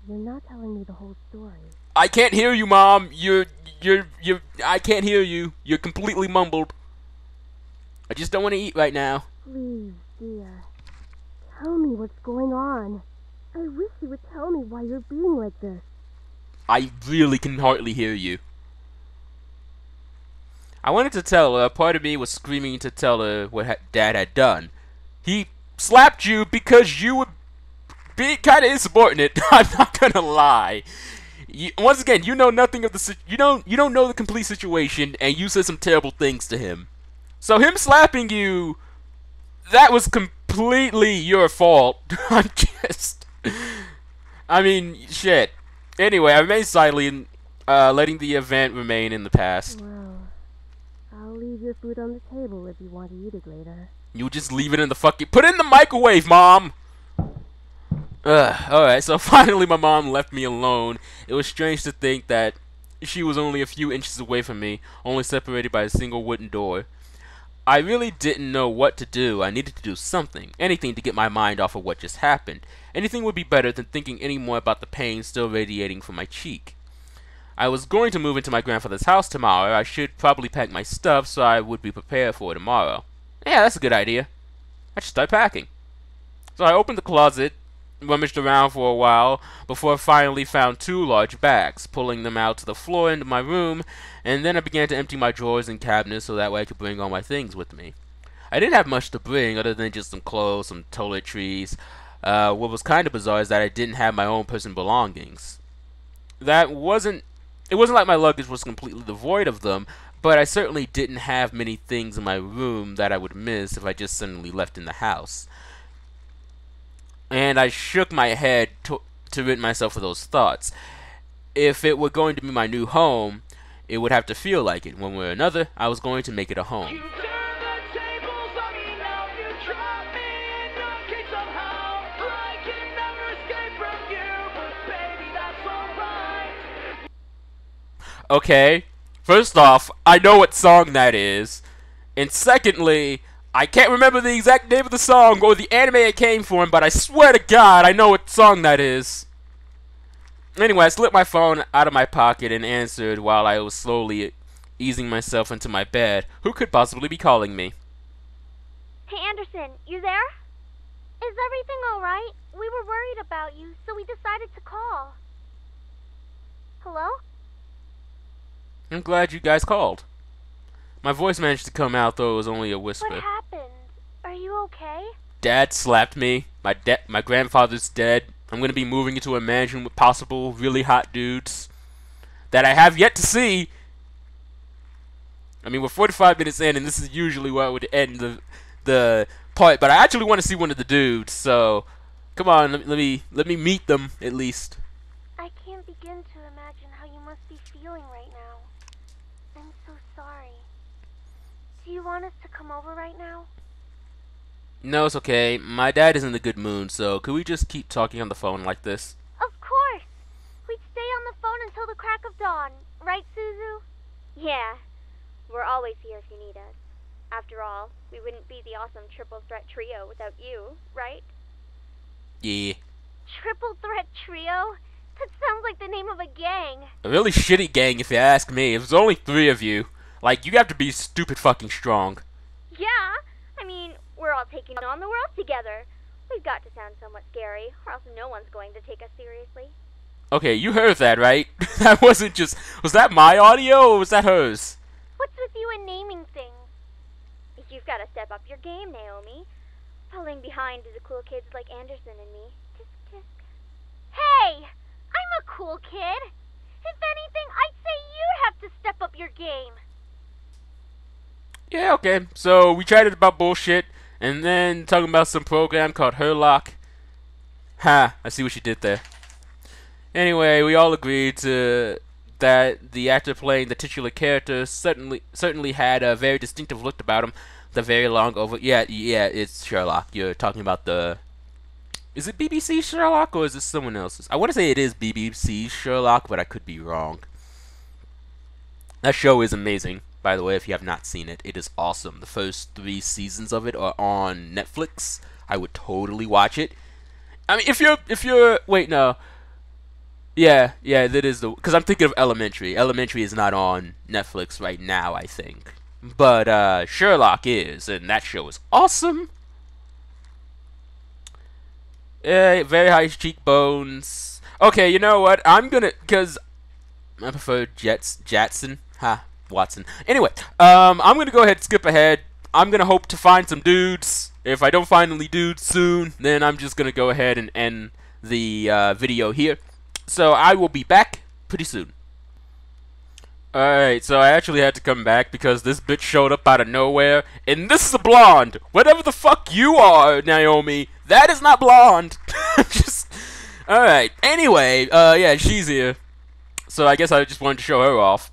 You're not telling me the whole story. I can't hear you, Mom. I can't hear you. You're completely mumbled. I just don't want to eat right now. Please, dear. Tell me what's going on. I wish you would tell me why you're being like this. I really can hardly hear you. I wanted to tell her. Part of me was screaming to tell her what Dad had done. He slapped you because you were being kind of insubordinate. I'm not gonna lie. Once again, you know nothing of the you don't know the complete situation, and you said some terrible things to him. So him slapping you, that was completely your fault. I mean, shit. Anyway, I remained silent, letting the event remain in the past. Well, I'll leave your food on the table if you want to eat it later. You just leave it in the fucking... Put it in the microwave, Mom! Alright, so finally my mom left me alone. It was strange to think that she was only a few inches away from me, only separated by a single wooden door. I really didn't know what to do. I needed to do something, anything to get my mind off of what just happened. Anything would be better than thinking any more about the pain still radiating from my cheek. I was going to move into my grandfather's house tomorrow. I should probably pack my stuff so I would be prepared for tomorrow. Yeah, that's a good idea. I should start packing. So I opened the closet, rummaged around for a while, before I finally found 2 large bags, pulling them out to the floor into my room, and then I began to empty my drawers and cabinets so that way I could bring all my things with me. I didn't have much to bring other than just some clothes, some toiletries. What was kind of bizarre is that I didn't have my own personal belongings. It wasn't like my luggage was completely devoid of them, but I certainly didn't have many things in my room that I would miss if I just suddenly left in the house. And I shook my head to rid myself of those thoughts. If it were going to be my new home, it would have to feel like it. One way or another, I was going to make it a home. Okay, first off, I know what song that is. And secondly, I can't remember the exact name of the song or the anime it came from, but I swear to God, I know what song that is. Anyway, I slipped my phone out of my pocket and answered while I was slowly easing myself into my bed. Who could possibly be calling me? Hey, Anderson, you there? Is everything alright? We were worried about you, so we decided to call. Hello? I'm glad you guys called. My voice managed to come out, though it was only a whisper. What happened? Are you okay? Dad slapped me. My grandfather's dead. I'm going to be moving into a mansion with possible really hot dudes that I have yet to see. I mean, we're 45 minutes in, and this is usually where I would end the part, but I actually want to see one of the dudes, so come on, let me meet them, at least. I can't begin to imagine how you must be feeling right now. I'm so sorry. Do you want us to come over right now? No, it's okay. My dad is in a good mood, so could we just keep talking on the phone like this? Of course! We'd stay on the phone until the crack of dawn. Right, Suzu? Yeah. We're always here if you need us. After all, we wouldn't be the awesome triple threat trio without you, right? Yeah. Triple threat trio? That sounds like the name of a gang. A really shitty gang, if you ask me. If there's only 3 of you, like, you have to be stupid fucking strong. Yeah, I mean, we're all taking on the world together. We've got to sound somewhat scary, or else no one's going to take us seriously. Okay, you heard that, right? That wasn't just... Was that my audio, or was that hers? What's with you and naming things? You've got to step up your game, Naomi. Falling behind the cool kids like Anderson and me. Tisk, tisk. Hey! I'm a cool kid! If anything, I'd say you'd have to step up your game. Yeah, okay. So, we chatted about bullshit, and then talking about some program called Herlock. Ha, I see what you did there. Anyway, we all agreed that the actor playing the titular character certainly had a very distinctive look about him. The very long yeah, it's Sherlock. You're talking about the... Is it BBC Sherlock, or is it someone else's? I want to say it is BBC Sherlock, but I could be wrong. That show is amazing, by the way, if you have not seen it. It is awesome. The first 3 seasons of it are on Netflix. I would totally watch it. I mean, if you're... Wait, no. Yeah, that is the... Because I'm thinking of Elementary. Elementary is not on Netflix right now, I think. But, Sherlock is, and that show is awesome. Very high cheekbones. Okay, you know what? I'm gonna... Because I prefer Jatson. Ha, Watson. Anyway, I'm gonna go ahead and skip ahead. I'm gonna hope to find some dudes. If I don't find any dudes soon, then I'm just gonna go ahead and end the video here. So I will be back pretty soon. Alright, so I actually had to come back because this bitch showed up out of nowhere. And this is a blonde! Whatever the fuck you are, Naomi, that is not blonde! Alright, anyway, yeah, she's here. So I guess I just wanted to show her off.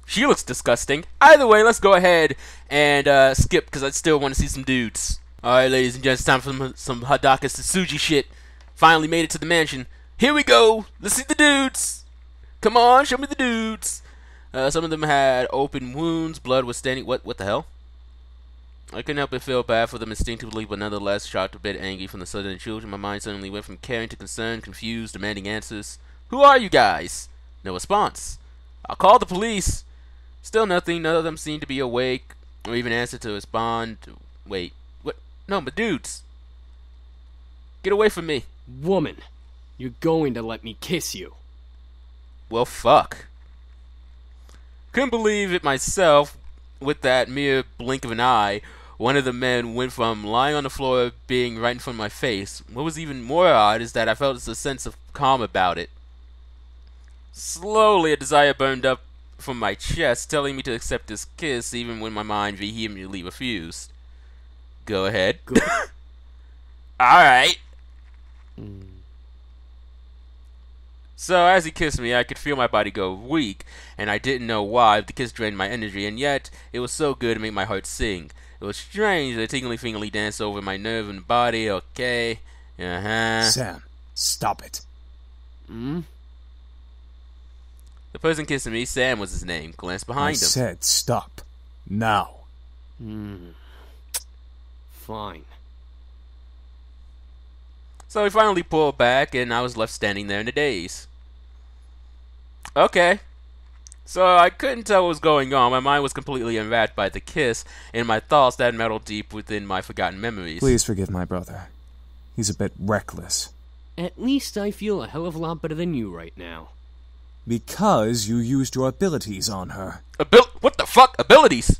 She looks disgusting. Either way, let's go ahead and skip because I still want to see some dudes. Alright, ladies and gents, time for some Hadaka Satsuji shit. Finally made it to the mansion. Here we go! Let's see the dudes! Come on, show me the dudes! Some of them had open wounds, blood was standing... What the hell? I couldn't help but feel bad for them instinctively, but nonetheless shocked, a bit angry from the sudden children. My mind suddenly went from caring to concerned, confused, demanding answers. Who are you guys? No response. I'll call the police. Still nothing. None of them seemed to be awake or even answer to respond. Wait. What? No, but dudes. Get away from me. Woman, you're going to let me kiss you. Well, fuck. Couldn't believe it myself with that mere blink of an eye one of the men went from lying on the floor being right in front of my face. What was even more odd is that I felt a sense of calm about it. Slowly, a desire burned up from my chest, telling me to accept this kiss even when my mind vehemently refused. Go ahead. Alright. So, as he kissed me, I could feel my body go weak, and I didn't know why. The kiss drained my energy, and yet, it was so good to make my heart sing. It was strange, the tingly-fingly dance over my nerve and body, okay. Sam, stop it. The person kissing me, Sam was his name, glanced behind him. I said stop. Now. Fine. So he finally pulled back, and I was left standing there in a daze. Okay. So I couldn't tell what was going on. My mind was completely enwrapped by the kiss, and my thoughts that meddled deep within my forgotten memories. Please forgive my brother. He's a bit reckless. At least I feel a hell of a lot better than you right now. Because you used your abilities on her. What the fuck? Abilities?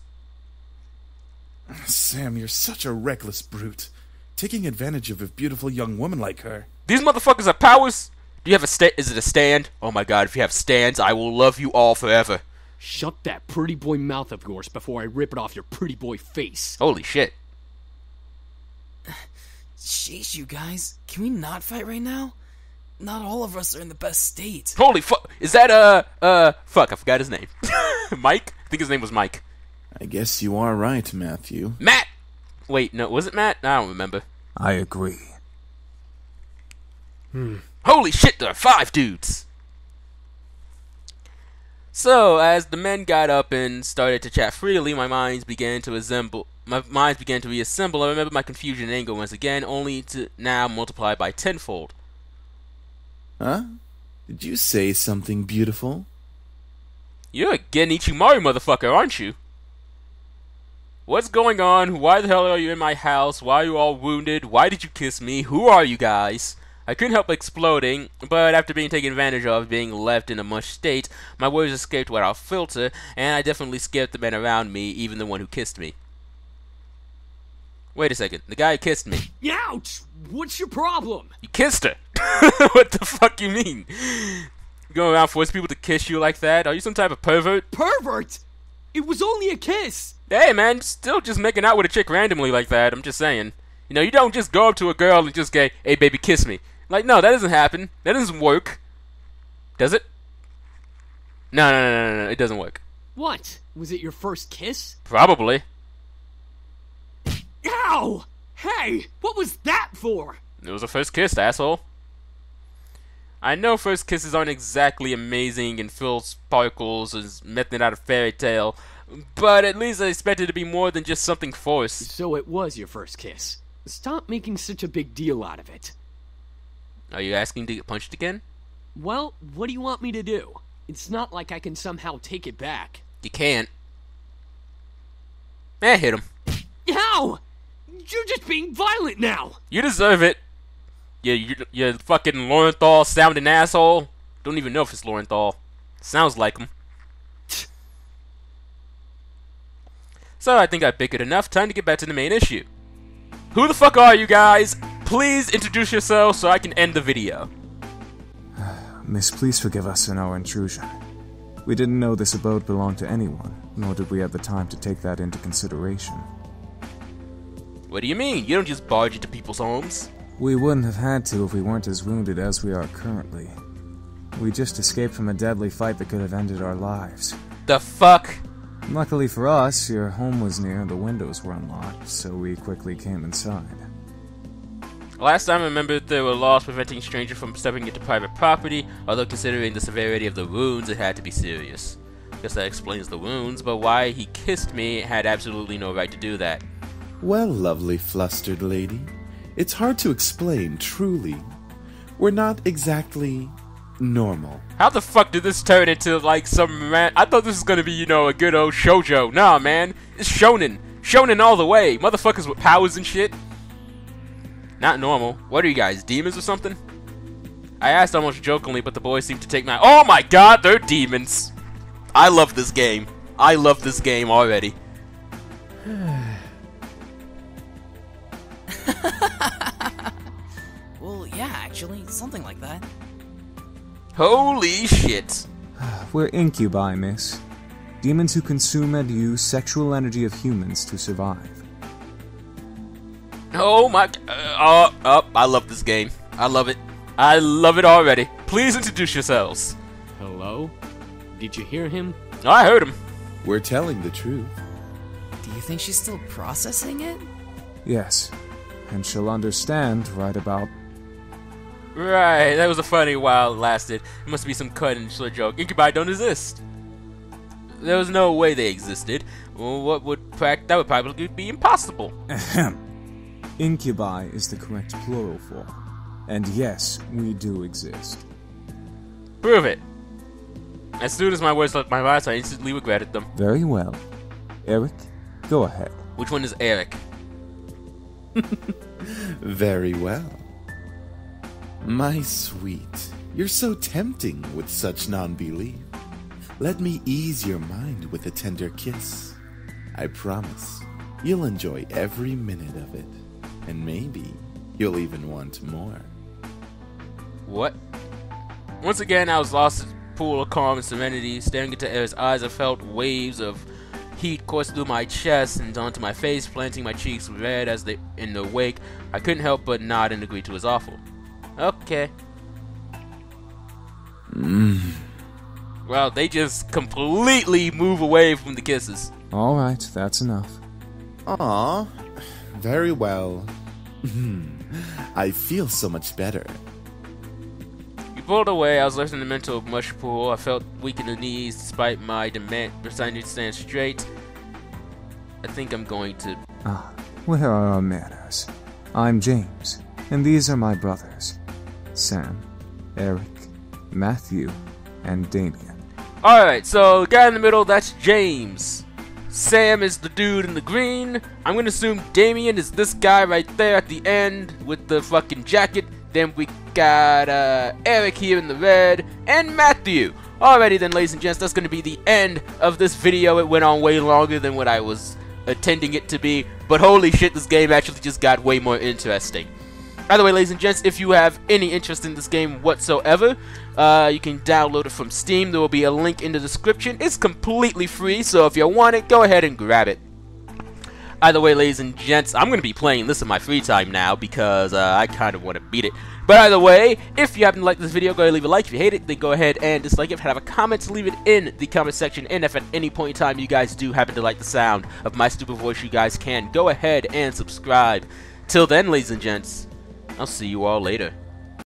Sam, you're such a reckless brute. Taking advantage of a beautiful young woman like her. These motherfuckers have powers? Do you have a is it a stand? Oh my god, if you have stands, I will love you all forever. Shut that pretty boy mouth of yours before I rip it off your pretty boy face. Holy shit. Sheesh, you guys. Can we not fight right now? Not all of us are in the best state. Holy fuck. Is that, fuck, I forgot his name. Mike? I think his name was Mike. I guess you are right, Matthew. Matt! Wait, no, was it Matt? I don't remember. I agree. Holy shit, there are 5 dudes! So, as the men got up and started to chat freely, my minds began to reassemble. I remember my confusion and anger once again, only to now multiply by tenfold. Huh? Did you say something beautiful? You're a Genichimaru motherfucker, aren't you? What's going on? Why the hell are you in my house? Why are you all wounded? Why did you kiss me? Who are you guys? I couldn't help exploding, but after being taken advantage of, being left in a mush state, my words escaped without filter, and I definitely scared the men around me, even the one who kissed me. Wait a second, the guy who kissed me. Ouch! What's your problem? You kissed her! What the fuck you mean? You go around forcing people to kiss you like that? Are you some type of pervert? Pervert? It was only a kiss! Hey man, still just making out with a chick randomly like that, I'm just saying. You know, you don't just go up to a girl and just go, hey baby, kiss me. Like, no, that doesn't happen. That doesn't work. Does it? No, it doesn't work. What? Was it your first kiss? Probably. Ow! Hey, what was that for? It was a first kiss, asshole. I know first kisses aren't exactly amazing and full sparkles as method out of fairy tale, but at least I expected it to be more than just something forced. So it was your first kiss. Stop making such a big deal out of it. Are you asking to get punched again? Well, what do you want me to do? It's not like I can somehow take it back. You can't. Hit him. Ow! You're just being violent now! You deserve it. You fucking Lorenthal sounding asshole. Don't even know if it's Lorenthal. Sounds like him. So I think I bickered enough. Time to get back to the main issue. Who the fuck are you guys? Please introduce yourselves so I can end the video. Miss, please forgive us in our intrusion. We didn't know this abode belonged to anyone, nor did we have the time to take that into consideration. What do you mean? You don't just barge into people's homes. We wouldn't have had to if we weren't as wounded as we are currently. We just escaped from a deadly fight that could have ended our lives. The fuck? Luckily for us, your home was near and the windows were unlocked, so we quickly came inside. Last time I remembered there were laws preventing strangers from stepping into private property, although considering the severity of the wounds, it had to be serious. Guess that explains the wounds, but why he kissed me had absolutely no right to do that. Well, lovely flustered lady, it's hard to explain, truly. We're not exactly normal. How the fuck did this turn into, like, some man? I thought this was gonna be, you know, a good old shoujo. Nah, man. It's shonen. Shonen all the way. Motherfuckers with powers and shit. Not normal. What are you guys, demons or something? I asked almost jokingly, but the boys seemed to take my— oh my god, they're demons! I love this game. I love this game already. Well, yeah, actually, something like that. Holy shit. We're incubi, miss. Demons who consume and use sexual energy of humans to survive. Oh my... I love this game. I love it. I love it already. Please introduce yourselves. Hello? Did you hear him? I heard him. We're telling the truth. Do you think she's still processing it? Yes, and she'll understand right about... Right, that was a funny while it lasted. It must be some cut and short joke. Incubi don't exist. There was no way they existed. Well, that would probably be impossible. Ahem. Incubi is the correct plural form. And yes, we do exist. Prove it. As soon as my words left my mouth, I instantly regretted them. Very well. Eric, go ahead. Which one is Eric? Very well. My sweet, you're so tempting with such non-belief. Let me ease your mind with a tender kiss. I promise you'll enjoy every minute of it. And maybe you'll even want more. What? Once again, I was lost in a pool of calm and serenity. Staring into Eric's eyes, I felt waves of heat course through my chest and onto my face, planting my cheeks red as they in the wake. I couldn't help but nod and agree to his offer. Okay. Well, they just completely move away from the kisses. Alright, that's enough. Aw, very well. I feel so much better. You pulled away. I was left in the mental mush pool. I felt weak in the knees despite my deciding to stand straight. I think I'm going to... Where are our manners? I'm James, and these are my brothers. Sam, Eric, Matthew, and Damien. Alright, so the guy in the middle, that's James. Sam is the dude in the green. I'm gonna assume Damien is this guy right there at the end with the fucking jacket. Then we got Eric here in the red, and Matthew. Alrighty then, ladies and gents, that's gonna be the end of this video. It went on way longer than what I was intending it to be, but holy shit, this game actually just got way more interesting. Either way, ladies and gents, if you have any interest in this game whatsoever, you can download it from Steam. There will be a link in the description. It's completely free, so if you want it, go ahead and grab it. Either way, ladies and gents, I'm going to be playing this in my free time now because I kind of want to beat it. But either way, if you happen to like this video, go ahead and leave a like. If you hate it, then go ahead and dislike it. If you have a comment, leave it in the comment section. And if at any point in time you guys do happen to like the sound of my stupid voice, you guys can go ahead and subscribe. Till then, ladies and gents, I'll see you all later.